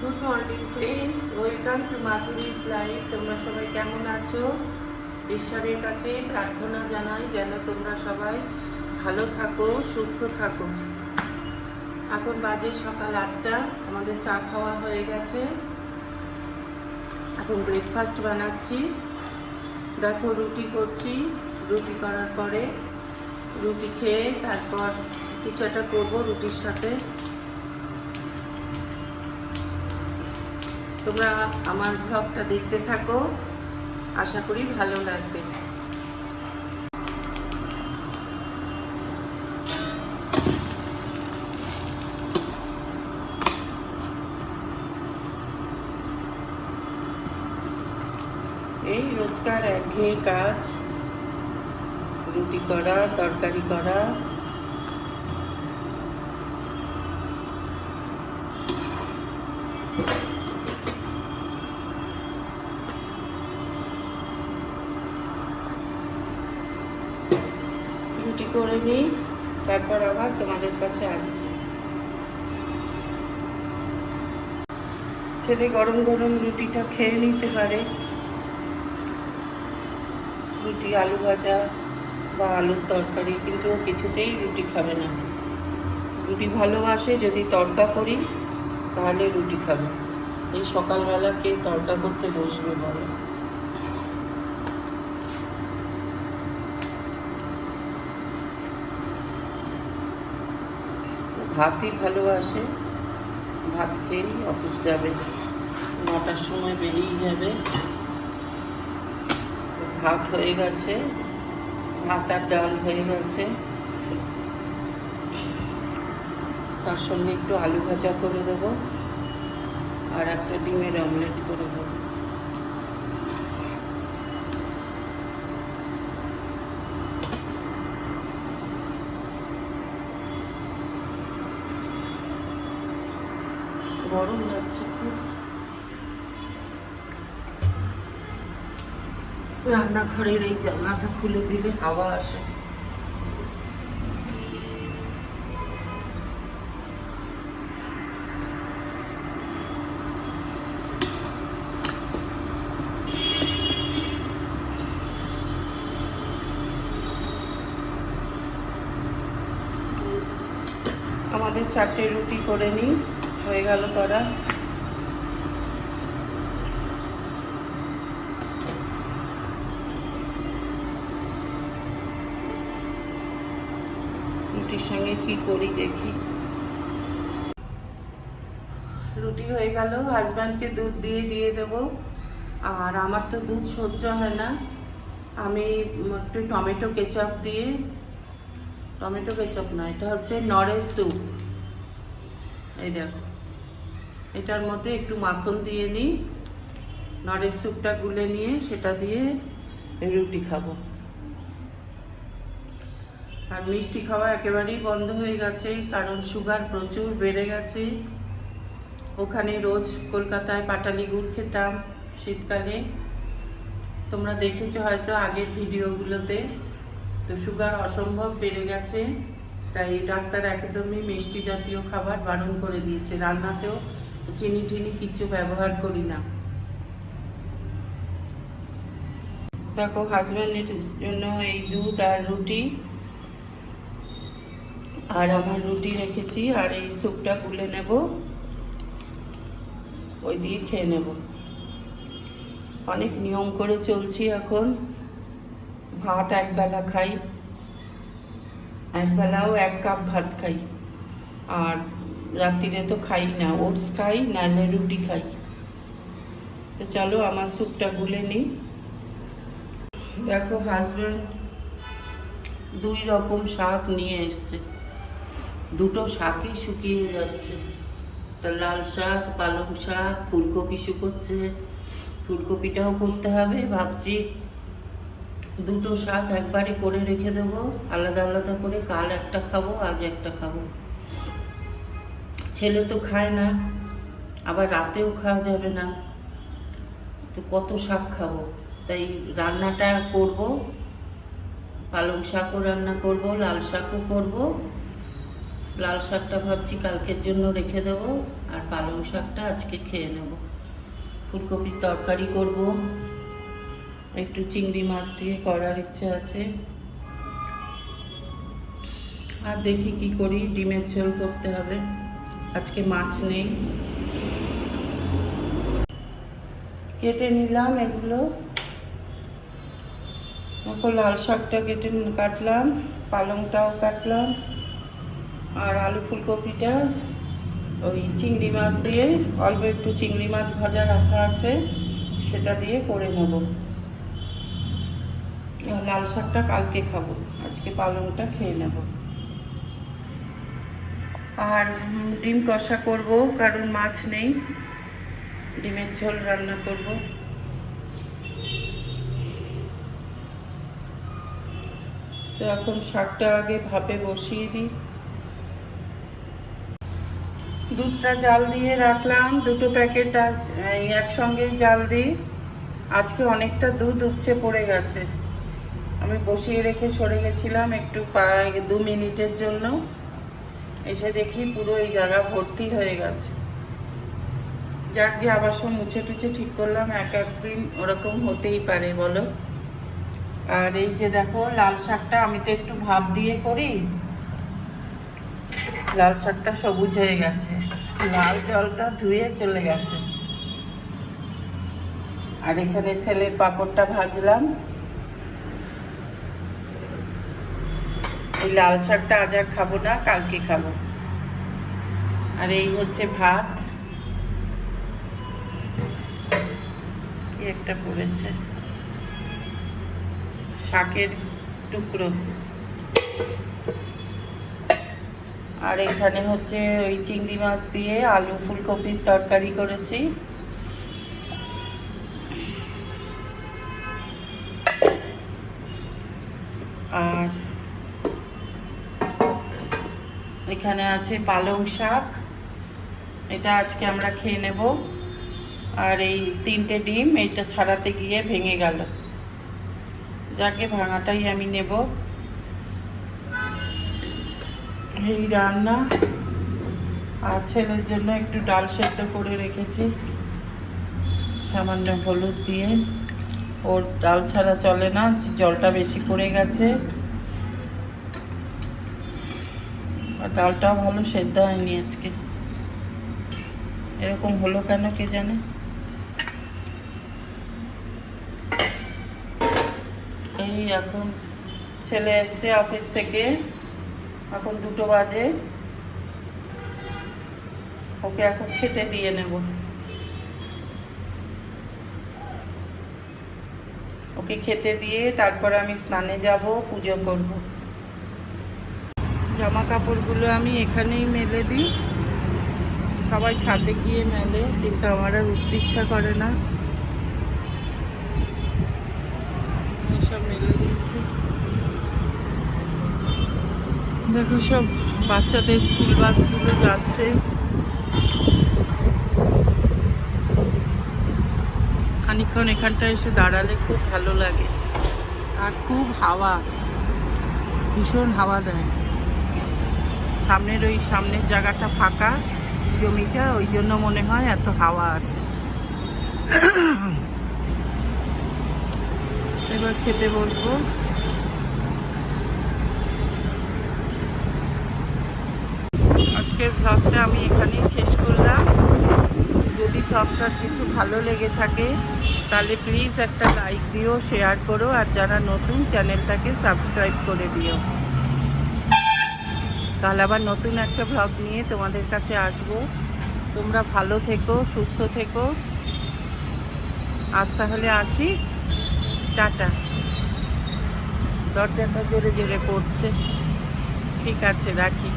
Good morning friends, welcome to Madhuri's life. তোমরা সবাই কেমন আছো? ঈশ্বরের কাছে প্রার্থনা জানাই যেন তোমরা সবাই ভালো থাকো, সুস্থ থাকো। এখন বাজে সকাল 8টা, আমাদের চা খাওয়া হয়ে গেছে। এখন ব্রেকফাস্ট বানাচ্ছি। দেখো, রুটি করছি। রুটি করার পরে রুটি খেয়ে তারপর কিছু একটা করবো রুটির সাথে। তোমরা আমার ব্লগটা দেখতে থাকো, আশা করি ভালো লাগবে। এই রোজকার একঘেয়ে কাজ, রুটি করা, তরকারি করা। রুটি করে নিই, তারপর আবার তোমাদের কাছে আসছি। ছেলে গরম গরম রুটিটা খেয়ে নিতে পারে। রুটি, আলু ভাজা বা আলুর তরকারি, কিন্তু ও কিছুতেই রুটি খাবে না। রুটি ভালোবাসে, যদি তড়কা করি তাহলে রুটি খাবে। এই সকালবেলা কে তড়কা করতে বসবে বলো? ভাতই ভালোবাসে, ভাত খেয়েই অফিস যাবে, 9টার সময় বেরিয়ে যাবে। ভাত হয়ে গেছে, ভাত আর ডাল হয়ে গেছে, তার সঙ্গে একটু আলু ভাজা করে দেবো আর একটা ডিমের অমলেট করে দেবো। গরম লাগছে খুব। রান্নাঘরের এই জানলাটা খুলে দিলে হাওয়া আসে। আমাদের 4টে রুটি করে নিই, হয়ে গেল করা। রুটির সঙ্গে কি করি দেখি। রুটি হয়ে গেল, হাজব্যান্ডকে দুধ দিয়ে দেবো। আর আমার তো দুধ সহ্য হয় না, আমি একটু টমেটো কেচাপ দিয়ে, টমেটো কেচাপ না, এটা হচ্ছে নরের স্যুপ। এই দেখো, এটার মধ্যে একটু মাখন দিয়ে নিই, নরের স্যুপটা গুলে নিয়ে সেটা দিয়ে রুটি খাবো। আর মিষ্টি খাওয়া একেবারেই বন্ধ হয়ে গেছে, কারণ সুগার প্রচুর বেড়ে গেছে। ওখানে রোজ কলকাতায় পাটালি গুড় খেতাম শীতকালে, তোমরা দেখেছো হয়তো আগের ভিডিওগুলোতে। তো সুগার অসম্ভব বেড়ে গেছে, তাই ডাক্তার একদমই মিষ্টি জাতীয় খাবার বারণ করে দিয়েছে। রান্নাতেও চিনি টিনি কিছু ব্যবহার করি না। দেখো, হাজব্যান্ডের জন্য এই দুধ আর রুটি, আর আমার রুটি রেখেছি, আর এই স্যুপটা গুলে নেব, ওই দিয়ে খেয়ে নেব। অনেক নিয়ম করে চলছি এখন। ভাত একবেলা খাই, একবেলাও 1 কাপ ভাত খাই, আর রাত্রিরে তো খাই না, ওটস খাই, নাহলে রুটি খাই। তো চলো আমার স্যুপটা গুলে নিই। দেখো, হাজব্যান্ড 2 রকম শাক নিয়ে এসছে, দুটো শাকই শুকিয়ে যাচ্ছে। তা লাল শাক, পালং শাক, ফুলকপি শুকোচ্ছে, ফুলকপিটাও করতে হবে। ভাবছি দুটো শাক একবারে করে রেখে দেবো, আলাদা আলাদা করে। কাল একটা খাবো, আজ একটা খাবো। ছেলে তো খায় না, আবার রাতেও খাওয়া যাবে না, তো কত শাক খাবো। তাই রান্নাটা করব, পালং শাকও রান্না করব, লাল শাকও করব। লাল শাকটা ভাবছি কালকের জন্য রেখে দেবো, আর পালং শাকটা আজকে খেয়ে নেব। ফুলকপির তরকারি করব, একটু চিংড়ি মাছ দিয়ে করার ইচ্ছে আছে। আর দেখি কি করি, ডিমের ঝোল করতে হবে, আজকে মাছ নেই। কেটে নিলাম এগুলো, লাল শাকটা কাটলাম, পালংটাও কাটলাম, আর আলু ফুলকপিটা ওই চিংড়ি মাছ দিয়ে, অল্প একটু চিংড়ি মাছ ভাজা রাখা আছে, সেটা দিয়ে করে নেব। লাল শাকটা কালকে খাবো, আজকে পালংটা খেয়ে নেব। আর ডিম কষা করব, কারণ মাছ নেই, ডিমের ঝোল রান্না করব। তো এখন শাকটা আগে ভাপে বসিয়ে দিই। দুধটা জাল দিয়ে রাখলাম, 2 প্যাকেট একসঙ্গেই জাল দিই। আজকে অনেকটা দুধ উপচে পড়ে গেছে, আমি বসিয়ে রেখে সরে গেছিলাম একটু 2 মিনিটের জন্য, এসে দেখি পুরো এই জায়গা ভর্তি হয়ে গেছে। যাক গিয়ে আবার সব মুছে টুছে ঠিক করলাম, একদিন ওরকম হতেই পারে বলো। আর এই যে দেখো লাল শাকটা আমি তো একটু ভাপ দিয়ে করি, লাল শাকটা সবুজ হয়ে গেছে, লাল জলটা ধুয়ে চলে গেছে। আর এখানে ছেলের পাঁপড়টা ভাজলাম। এই লাল শাকটা আজ আর খাবো না, কালকে খাবো। আর এই হচ্ছে ভাত, কি একটা পড়েছে, শাকের টুকরো। আর এখানে হচ্ছে ওই চিংড়ি মাছ দিয়ে আলু ফুলকপির তরকারি করেছি। আর এখানে আছে পালং শাক, এটা আজকে আমরা খেয়ে নেব। আর এই 3টে ডিম, এইটা ছাড়াতে গিয়ে ভেঙে গেল, যাকে ভাঙাটাই আমি নেব। এই রান্না। আর ছেলের জন্য একটু ডাল সেদ্ধ করে রেখেছি সামান্য হলুদ দিয়ে, ওর ডাল ছাড়া চলে না, জলটা বেশি পড়ে গেছে। আর ডালটাও ভালো সেদ্ধ হয়নি আজকে, এরকম হলো কেন কে জানে। এই এখন ছেলে এসছে অফিস থেকে, এখন 2 বাজে, ওকে এখন খেতে দিয়ে নেব। ওকে খেতে দিয়ে তারপর আমি স্নানে যাব, পুজো করব। জামা কাপড়গুলো আমি এখানেই মেলে দিই, সবাই ছাদে গিয়ে মেলে, কিন্তু আমার আর উঠতে ইচ্ছা করে না, সব মেলে দিয়েছি। দেখো সব বাচ্চাদের স্কুল বাসগুলো যাচ্ছে, খানিকক্ষণ এখানটা এসে দাঁড়ালে খুব ভালো লাগে। আর খুব হাওয়া, ভীষণ হাওয়া দেয়। সামনের জায়গাটা ফাঁকা, জমিটা, ওই জন্য মনে হয় এত হাওয়া আসে। এবার খেতে বসবো। আজকের ব্লগটা আমি এখানেই শেষ করলাম। যদি ব্লগটার কিছু ভালো লেগে থাকে তাহলে প্লিজ একটা লাইক দিও, শেয়ার করো, আর যারা নতুন চ্যানেলটাকে সাবস্ক্রাইব করে দিও। কাল আবার নতুন একটা ব্লগ নিয়ে তোমাদের কাছে আসবো। তোমরা ভালো থেকো, সুস্থ থেকো। আজ তাহলে আসি, টাটা। দরজাটা জোরে জোরে পড়ছে, ঠিক আছে, রাখি।